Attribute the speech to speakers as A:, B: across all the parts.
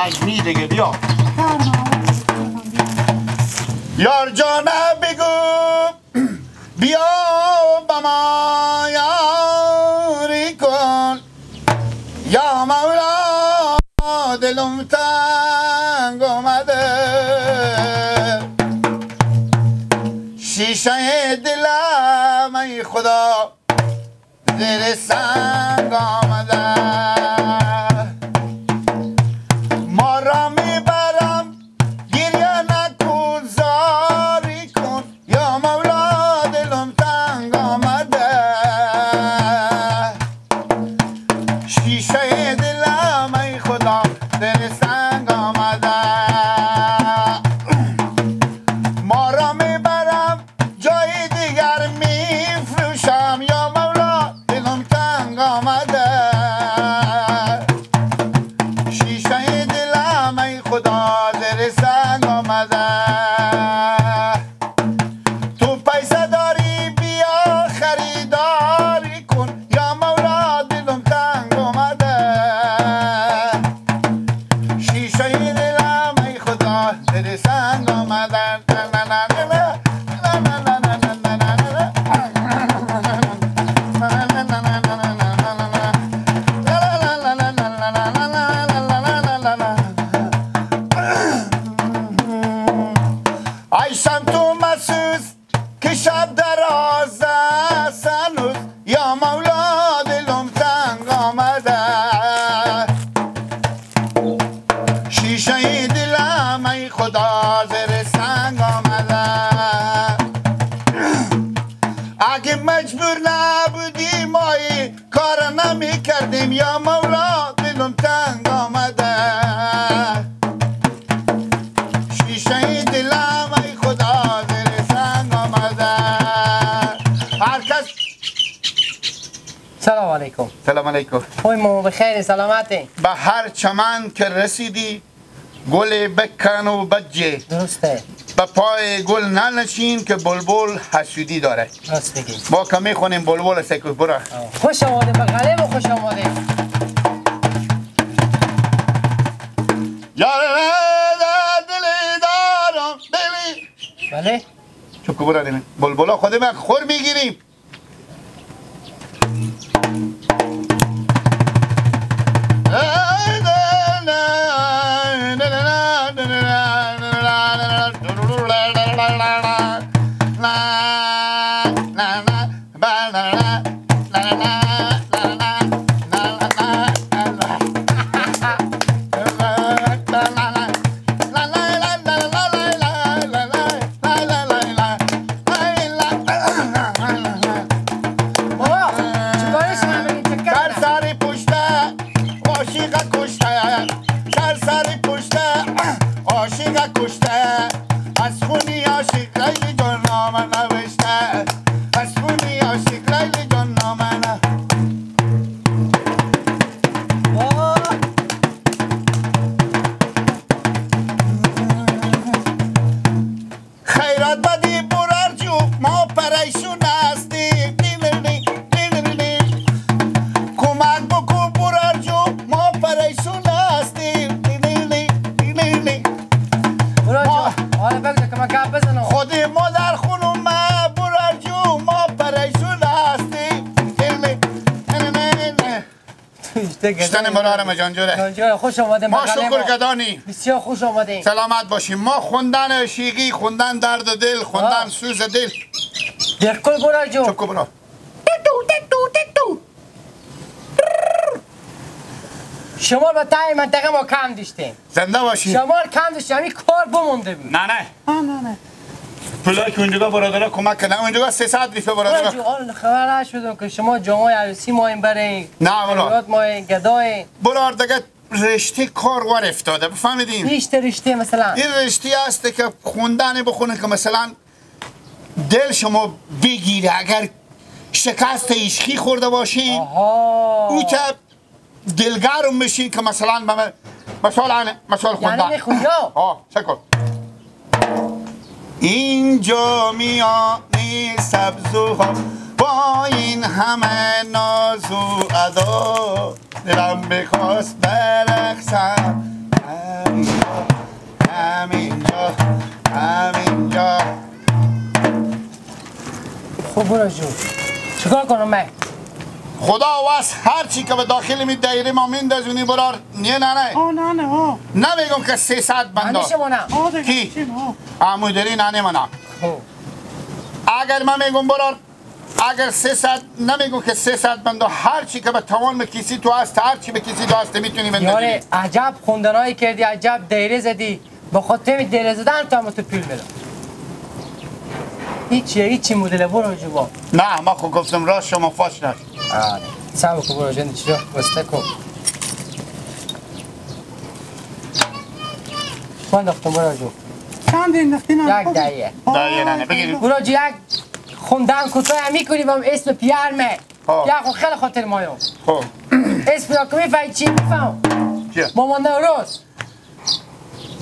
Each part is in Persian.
A: لجمی دیگه بیا یار جانه بگو بیا با ما یاری کن یا مولا دلم تنگ آمده شیشه دلم ای خدا زیر سنگ آمده ما را میبرم گریه نکن زاری کن یا مولا دلم تنگ آمده شیشه دلم ای خدا زیر سنگ آمده ما را میبرم جای دیگر میفروشم یا مولا دلم تنگ آمده شیشه دلم ای خدا زیر سنگ آمده تو پیسه داری بیا خریداری کن یا مولا دلم تنگ آمده شیشه دلم ای خدا زیر سنگ آمده عیشم تو مسوز که شب دراز است هنوز یا مولا دلم تنگ آمده شیشه دلم ای خدا زیر سنگ آمده اگه مجبور نبودی ما کار نمی کردیم یا مولا دلم تنگ آمده شیشه دلم ای خدا زیر سنگ آمده هر کس
B: سلام علیکم.
A: سلام علیکم.
B: خوی مو بخیر سلامتی.
A: به هر چمن که رسیدی گل بکن و بجه
B: درسته.
A: به پای گل ننشین که بلبل حسودی داره.
B: درست میگی.
A: با که میخونیم بلبل سکوت برو.
B: خوش آمده به غریب و خوش آمده.
A: یار دلی دارم دلی.
B: بله.
A: چوب که برو دیمه. بلبلا خود من خور میگیریم. شتن مرارم جانجوره
B: خوش آمده.
A: ما شکر گدانی
B: بسیار خوش آمده.
A: سلامت باشیم. ما خوندن شیگی، خوندن درد دل، خوندن سوز دل.
B: دکل برا جو
A: چکو برا
B: شمار به تای منطقه ما کم داشتیم.
A: زنده باشیم.
B: شمار کم داشتیم. همین کار بمونده بود.
A: نه پولایی که اونجا برادرها کمک کردن اونجا 300 ریفه برادرها.
B: برا خبر نشدم که شما جامعه عروسی ما این برای
A: نه برا
B: ما گدای
A: برار دیگه رشته کار ور افتاده بفهمیدین؟
B: رشته مثلا
A: این رشته هست که خوندن بخونه که مثلا دل شما بگیره اگر شکست عشقی خورده باشین او که دلگرم بشین که مثلا مثال خوندن
B: یعنی میخونی
A: چکن اینجا میانی سبزو ها با این همه ناز و ادا دلم بخواست برقصم همینجا.
B: خب برو جون چیکار کنم من؟
A: خدا واس هر چی که به داخل می دایره ما میندازونی برار نه نمیگم که 300 بنده
B: همیشه منم
A: کی؟ عمودری نه منم اگر من میگم برار اگر 300 نمیگم که 300 بنده هر چی که به توان به کسی تو هست هر چی به کسی تو هست میتونی بندازی.
B: یاره عجب خوندنایی کردی عجب دایره زدی با خاطر می دایره زدن تو تو پیل میدم هیچی مدل برو جو با
A: نه ما خود گفتم راست شما فاش نشد.
B: سبا که برو جنده چیزا بسته کن خوند اختم برو جو
C: چند انداختی نه؟
B: یک دایه
A: نه بگیریم
B: برو جو یک خوندن کوتاه همی کنی و اسم پیار می یک خود خیلی خاطر مایم
A: خب
B: اسم را که میفهی چی میفهم
A: چیه؟
B: مامان نوروز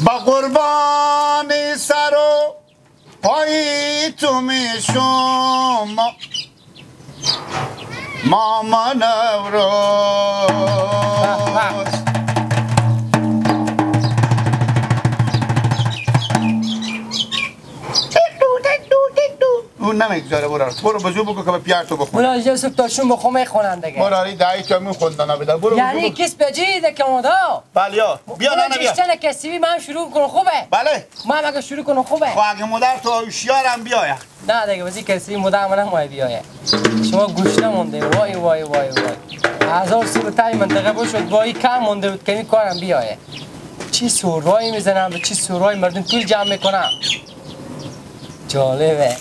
A: با قربان سر و پای تو میشم ماما نوروز اون نمیگذاره برو بزو بگو که به پیار تو بخون
B: برو اینجا صبح تاشون بخون میخونن دیگه
A: براری دایی تا می خوندن بده برو
B: یعنی کس بجیده که مادا
A: بله بیا نه بیا
B: جشتن کسیبی من شروع کنم خوبه
A: بله
B: من اگه شروع کنم خوبه
A: خب اگه مادر تو هوشیارم بیاید
B: نه دیگه وزی کسی مدام من هم بیایه شما گوش نمونده وای وای وای وای 1000 سال تای منطقه باشد وای کم مونده بود که کارم بیایه چی سورایی میزنم به چی سورایی مردم پول جمع میکنم جالبه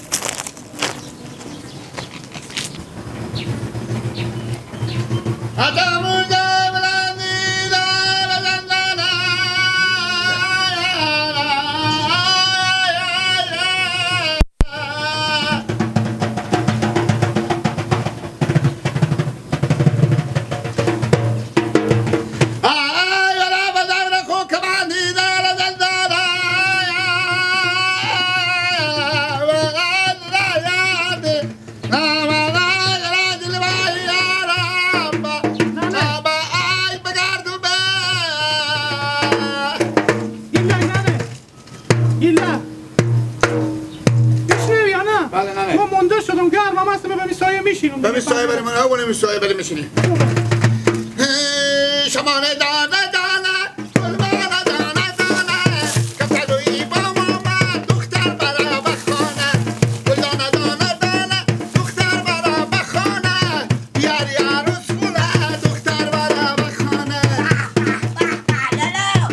A: بمیستای برای من ها و نمیستای برای میشینی شمانه دانه دانه قربانه دانه دانه کتلوی با ماما دختر برا بخانه گلدانه دانه دانه دختر برا بخانه بیاری عروس خونه دختر برا بخانه
D: لالو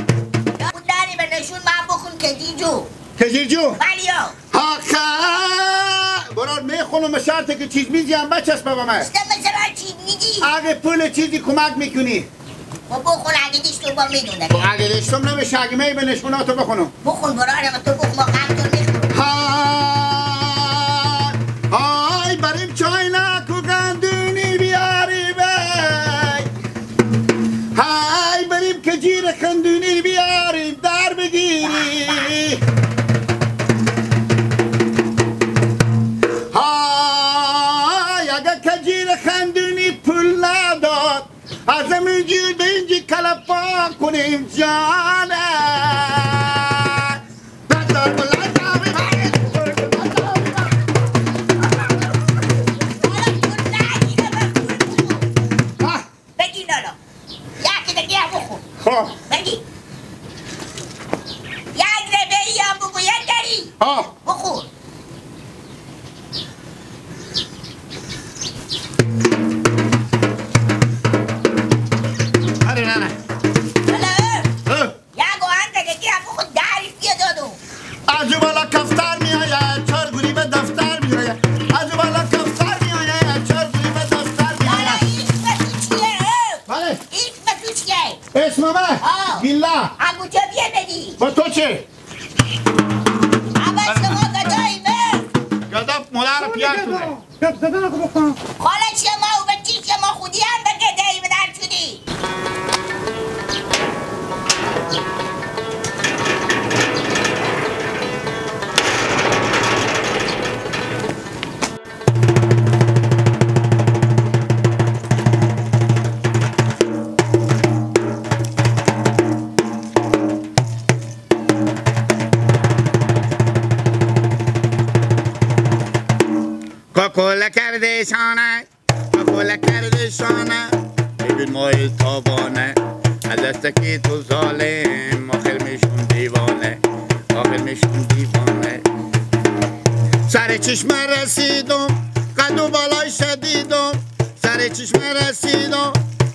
D: اون داری به نشون من بخون
A: کجیرجو
D: بلیا
A: برار میخونم به شرطه که چیز میزی هم بچسبه به من
D: مثلا چی میگی؟
A: اگه پول چیزی کمک میکنی
D: خب بخون اگه دیشتو با میدونه
A: اگه دشتم نمیشه اگه می به نشوناتو بخونم
D: بخون برارم تو بخون با غمتون میخون
A: های بریم چای نکو گندونی بیاری بی های بریم که جیر خندونی بیاریم در بگیری های اگه که جیر خندونی پول نداد از همینجور به اینجی کلپا کنیم جانه
D: بگی لالا یکی دیگه هم بخون بگی یک ربهی هم بگو یک داری بخون
A: از بالا کفتر می آید چار گوری به دفتر می آید از بالا کفتر می آید چار گوری به دفتر می آید
D: اسم تو چیه؟
A: بله
D: اسم تو چیه؟
A: اسم من؟ بیلا
D: اگو تو بیه بدی
A: با تو چه؟
D: اول شما گدایی به
A: گدا مادر پیار کنه
C: گپ زدن اگه بکنم
D: حالا شما و به چی شما خودی هم به گدایی به در شدی
A: کاکل کرده شانه کاکل کرده شانه ببین مای تابانه از دست که تو ظالم آخر میشون دیوانه آخر میشون دیوانه سر چشم رسیدم قد و بالای شدیدم سر چشم رسیدم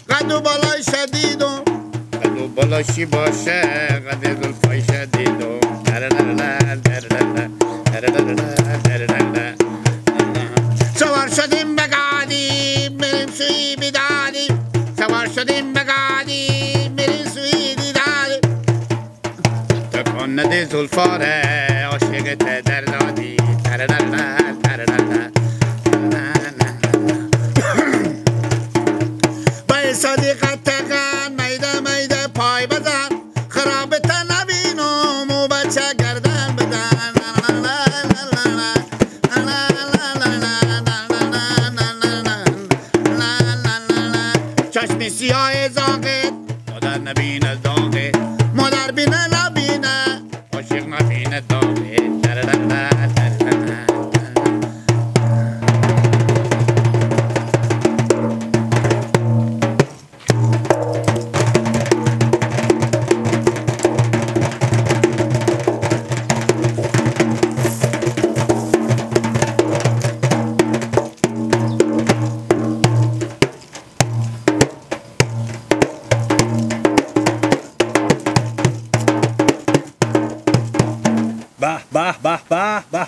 A: قد و بالای شدیدم قد و بالاشی باشه قد زلفای شدیدم سوار شدیم بگادی بریم سوی بیدادی سوار شدیم بگادی بریم سوی دیدادی تکان نده زلفاره عاشق در دادی بای صدیقت تقن میده میده پای بزن خرابت نبینم و بچه گردن بدن چشم سیاه زاغت مادر نبینه داغت مادر بینه نبینه عاشق نبینه داغت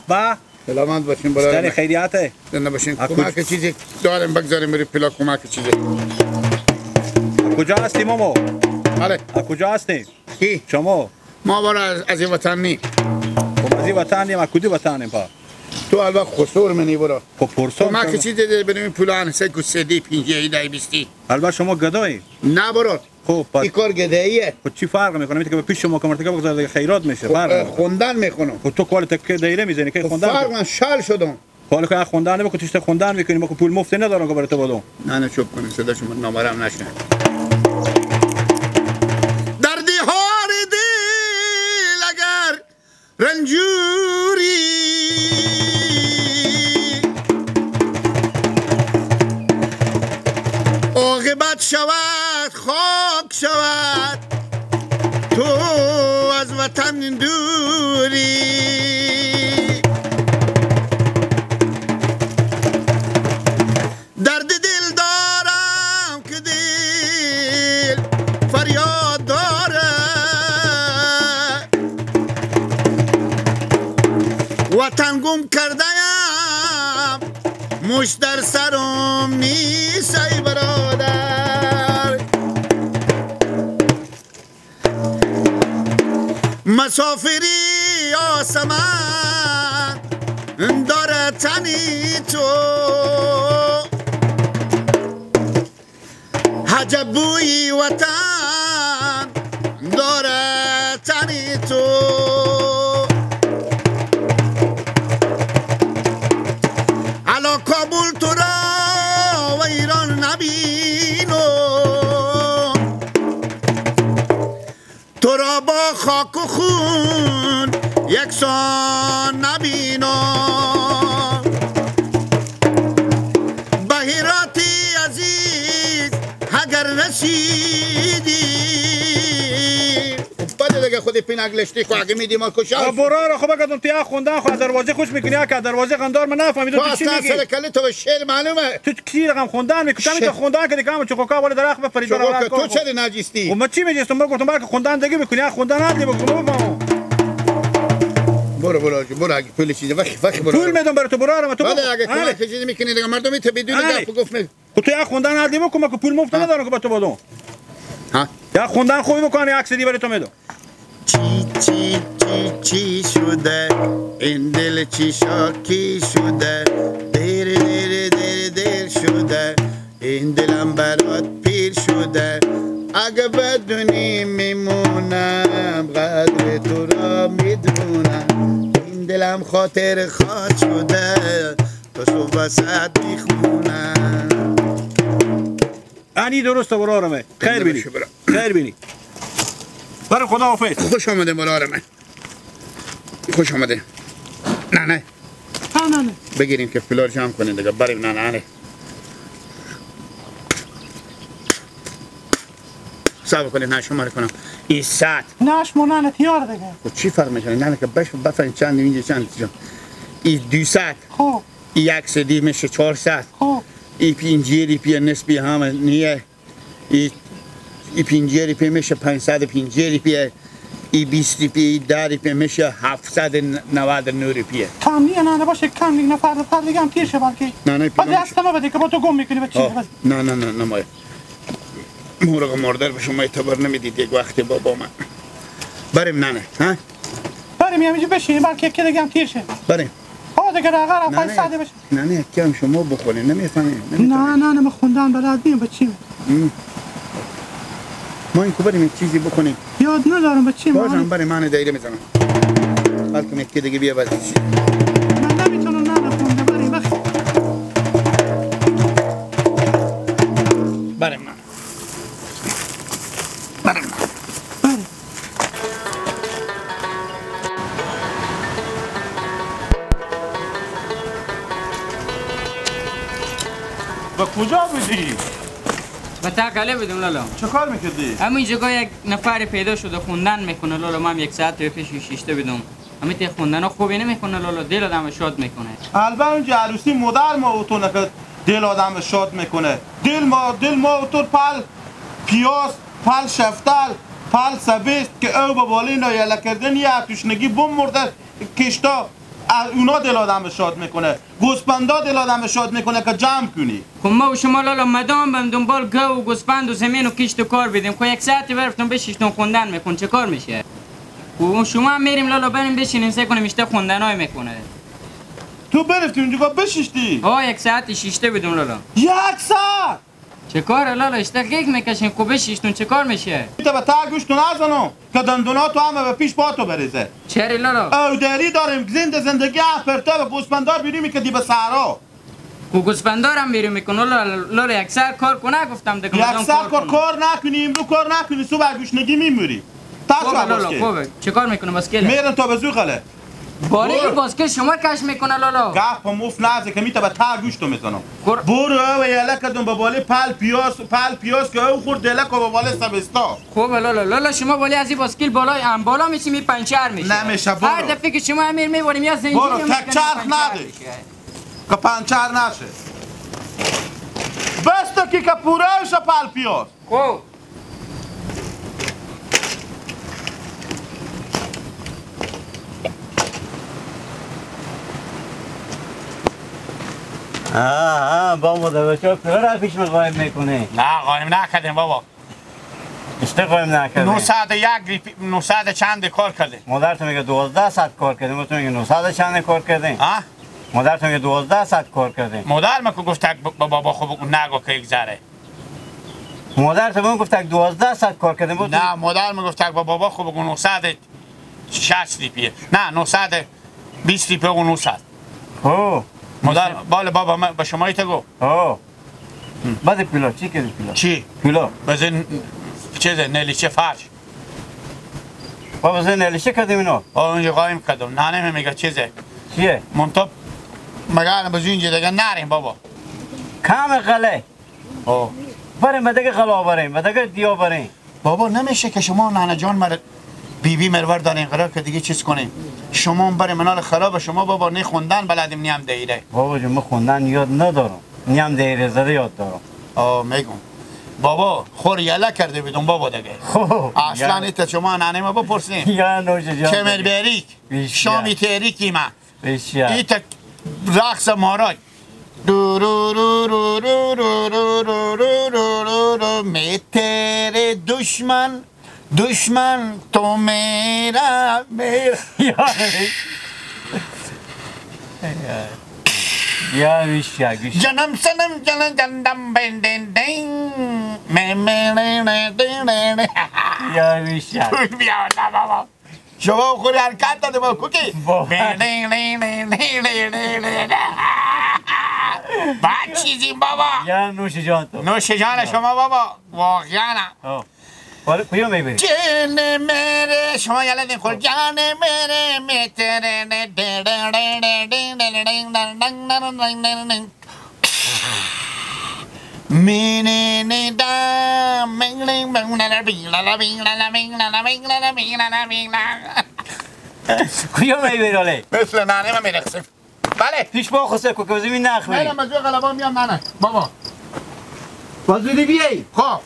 E: به
A: سلامت باشین برادر
E: خیریاته
A: زنده باشین کمک چیزی داریم بگذاریم بری پلا کمک چیزی
E: کجا هستی مامو؟
A: بله
E: کجا هستی؟
A: کی؟
E: شما
A: ما برای از این وطن نیم
E: از این وطن نیم از کدی وطن پا؟
A: تو البته خسور منی برا
E: پرسون
A: کمک چیزی ده بریم پلا انسه گسدی پینجی دای بیستی
E: البته شما گدایی؟
A: نه برا
E: خب
A: این کار گداییه
E: خب چی فرق میکنه میگه که پیش شما کمرتکه بگذار خیرات میشه فرق
A: خوندن میکنم
E: خب تو کال تکه دایره میزنی که خوندن
A: فرق من شال شدم
E: حالا که خوندن نمیکنی تیشت خوندن میکنی ما که پول مفت ندارم که برات بدم
A: نه چوب کنین صدا شما نامرم نشه در دیوار دل اگر رنجوری عاقبت شود خاک شود تو از وطن دوری درد دل دارم که دل فریاد داره وطن گم کرده‌ام مش در سرم نیست ای برادر مسافری آسمان داره تنی تو عجب بوی وطن داره تنی تو علا کابل تو را و ایران نبینو تو را با خاک و خون یکسان نبینو بهیراتی عزیز اگر رسیدی بده دیگه خودی پینک لشتی خو اگه میدی ما کشا
E: برا را خب اگه تو خوندن خو دروازه خوش میکنی که دروازه قندار من نفهمیدم تو چی میگی
A: اصلا کلی تو شعر معلومه
E: تو کی رقم خوندن میکنی تو خوندن که دیگه چوکا ولی درخت بپرید برای
A: تو چه نجستی
E: و ما چی میگیستم ما گفتم برای خوندن دیگه میکنی خوندن ندی بگم
A: برو اگه پول چیزی وقت برو
E: پول میدم برای تو برو تو
A: بله اگه کمک چیزی میکنی دیگه مردمی تو بدون گپ گفت
E: تو یا خوندن ندی بگم که پول مفت ندارم که با تو بدم
A: ها
E: یا خوندن خوبی بکنی عکس دی برای تو میدم
A: چی شده این دل چی شاکی شده دیر شده این دلم برات پیر شده اگه بدونی میمونم قدر تو را میدونم این دلم خاطر خاط شده تو صبح وسط میخونم
E: انی درسته برارمه خیر بینی خیر بینی برای خدا حافظ
A: خوش آمده برارمه خوش آمده نه
C: ننه
A: بگیریم که فلور جمع کنیم دیگه بریم ننه صبر کنید نه شماره کنم این ساعت
C: نه شما ننه تیار دیگه
A: خب چی فرق میکنه نه که بفرین چند اینجا چند این 2 ساعت
C: خب
A: این 1 ساعت میشه 4 ساعت
C: خب
A: این پینجیری پی نسبی همه نیه این پینجیری پی میشه 550 روپیه این 20 روپیه 10 روپیه میشه 799 روپیه
C: کم نیه ننه باشه کم دیگه نفر دیگه هم تیر شه بلکه
A: نه
C: بعد دستمو بده که با تو گم میکنی به چی
A: نه مایه مرغ مردر به شما اعتبار نمیدید یک وقتی بابا من بریم ننه ها
C: بریم همینجا بشینیم بلکه یکی دیگه هم تیر شه
A: بریم
C: دیگه رقم 5 ساعته بشه
A: نه کم شما بخورین نمیفهمین
C: نه من خوندن بلد نیم به چی
A: ما این که بریم یک چیزی بکنیم
C: یاد ندارم به چی
A: بازم بریم من دایره میزنم بلکه یکی دیگه بیا بعد
C: من نمیتونم نخونده بریم
A: بریم
E: با کجا بودی؟
F: با تاکله بودم لالا.
E: چه کار میکردی؟
F: همین جگاه یک نفر پیدا شده خوندن میکنه لالا. من 1 ساعت پیش شیشته بدم. همین تی خوندن خوبی نمیکنه لالا. دل آدم شاد میکنه.
E: البته اون عروسی مادر ما او تو نکرد دل آدم شاد میکنه. دل ما او تو پل پیاز، پل شفتل، پل سبیست که او با بالی نایله کردن یا تشنگی بم مرده کشتا اونا دل آدم شاد میکنه. گوسپندا دل آدم شاد میکنه که جمع کنی.
F: خب ما و شما لالا مدام بم دنبال گو و گوسپند و زمین و کشت و کار بدیم. خب 1 ساعتی برفتم بشیشتون خوندن میکن چه کار میشه؟ و شما هم میریم لالا بریم بشینیم سه کنیم اشته خوندنای میکنه.
E: تو برفتی اونجا بشیشتی؟
F: 1 ساعت شیشته بدم لالا.
E: 1 ساعت؟
F: چه کار لالا اشته گیگ میکشیم خب بشیشتون چه کار میشه؟
E: تو به تا گوشتو نزنم که دندوناتو همه به پیش پاتو بریزه.
F: چری لالا؟
E: او داری داریم زندگی اپرتا و گوسپندار بیرون میکردی به صحرا.
F: گوسپندارم بیرون میکنه لالا 1 ساعت کار کنه گفتم دیگه
E: 1 ساعت کار نکنی امرو کار نکنی صبح گوشنگی میمیری.
F: خوبه لالا خوبه چه کار میکنه باسکل؟
E: میرن تا بزوخله.
F: باری باسکل شما کش میکنه لالا.
E: گپ موف نازه که میته به تا گوشتو میزنم. برو او یله کدوم به بالی پل پیاز که او خورد دلک و به بالی سبستا.
F: خوبه لالا شما بالی از این باسکل بالا میشی می پنچر میشه.
E: نمیشه برو.
F: هر دفعه که شما امیر میبریم یا زنجیر
E: برو تک چرخ نده که پنچر نشه. بسته که پوره شه پل پیاز.
F: خوب
G: با مدرسه کلر پیش من قایم میکنه.
A: نه قایم نکردیم بابا.
G: اشته قایم نکردیم.
A: 900 چند کار کردیم.
G: مادر تو میگه 12 ساعت کار کردیم. تو میگه 900 چند کار کردیم. مادر تو میگه 12 ساعت کار کردیم.
A: مادر من گفت بابا خوب نگو که یگذره.
G: مادر تو گفت 12 ساعت کار کردیم.
A: نه مادر من گفت بابا خوب 960 روپیه. نه 920 روپیه و 900.
G: اوه
A: مادر بالا بابا من به شما ایت گو.
G: بعد پیلا چی کردی پیلا؟
A: چی؟
G: پیلا
A: بزن چیزه نلیچه فرش.
G: بابا زن نلیچه کردیم اینو؟
A: اونجا قایم کردم. نه میگه چیزه؟
G: چیه؟
A: منطب مگه بزن اینجا دیگه نریم بابا.
G: کام قله. بریم دیگه قلا بریم دیگه دیا بریم.
A: بابا نمیشه که شما نانا جان بیبی مرور دارین قرار که دیگه چیز کنیم. شما برای منال خراب شما بابا نه خوندن بلدیم نیم دایره.
G: بابا جون من خوندن یاد ندارم. نیم دایره زده یاد دارم.
A: میگم بابا خور یله کرده بدون بابا دیگه. اصلا ایت شما نانه ما بپرسین.
G: یا نوش جان.
A: کمر بریک شامی تریکی ما. ایت رقص ماراج. دو رو رو رو رو رو رو رو رو رو رو می تیره دشمن تو میرا
G: یا ویشیا
A: جنم سنم جندم بندن دین
G: یا ویشیا
A: بیا بابا شما خوری حرکت داده با کوکی بعد چیزیم بابا
G: یا نوش جان تو
A: نوش جان شما بابا واقعا
G: حالا کجا میبری؟
A: جان میره شما یادتون خور جان میره میتره مینه ندام مینگ بونلا بیلا بیلا بیلا بیلا بیلا بیلا
G: کجا میبری حالا؟
A: مثل نانه من میرخصم بله
G: پیش با خسته که زمین نخ میری
A: میرم از غلبان میام نانه بابا
G: باز بیایی
A: خب